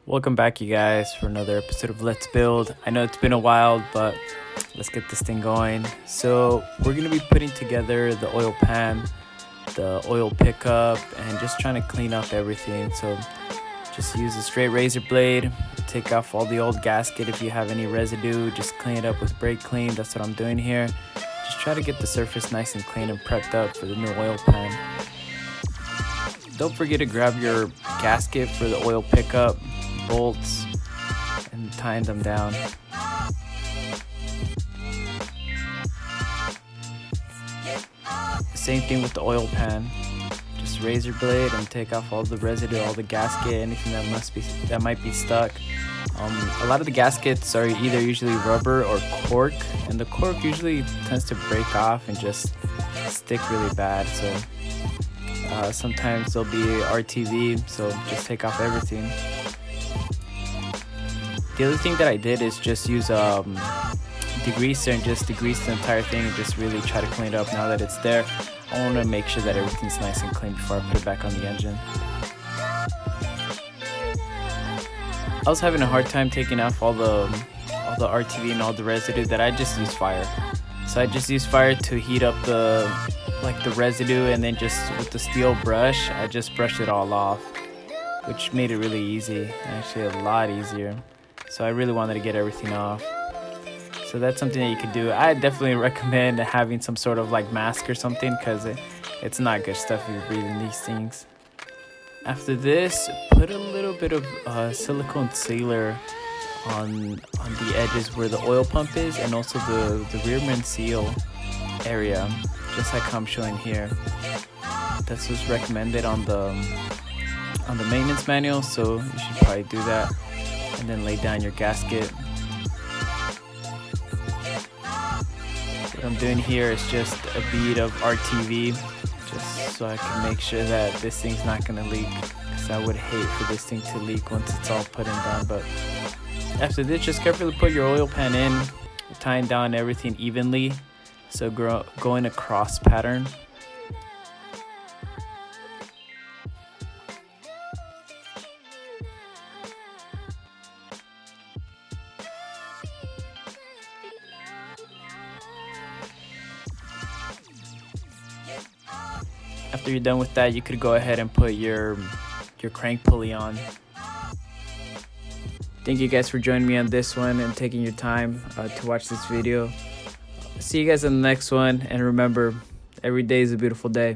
Welcome back, you guys, for another episode of Let's Build. I know it's been a while, but let's get this thing going. So we're going to be putting together the oil pan, the oil pickup, and just trying to clean up everything. So just use a straight razor blade, take off all the old gasket. If you have any residue, just clean it up with brake clean. That's what I'm doing here. Just try to get the surface nice and clean and prepped up for the new oil pan. Don't forget to grab your gasket for the oil pickup, bolts, and tying them down. Same thing with the oil pan. Just razor blade and take off all the residue, all the gasket, anything that might be stuck. A lot of the gaskets are either usually rubber or cork, and the cork usually tends to break off and just stick really bad. So sometimes there'll be RTV, so just take off everything. The other thing that I did is just use degreaser and just degrease the entire thing and just really try to clean it up now that it's there. I want to make sure that everything's nice and clean before I put it back on the engine. I was having a hard time taking off all the RTV and all the residue that I just used fire. So I just used fire to heat up the residue, and then just with the steel brush, I just brushed it all off, which made it really easy, actually a lot easier. So I really wanted to get everything off. So that's something that you could do. I definitely recommend having some sort of mask or something, because it's not good stuff if you're breathing these things. After this, put a little bit of silicone sealer on the edges where the oil pump is, and also the rear end seal area, just like I'm showing here. That's what's recommended on the maintenance manual, so you should probably do that. And then lay down your gasket. What I'm doing here is just a bead of RTV, just so I can make sure that this thing's not gonna leak, because I would hate for this thing to leak once it's all put and done. But after this, just carefully put your oil pan in, tying down everything evenly, so go in a cross pattern. After you're done with that, you could go ahead and put your crank pulley on. Thank you guys for joining me on this one and taking your time to watch this video. See you guys in the next one, and remember, every day is a beautiful day.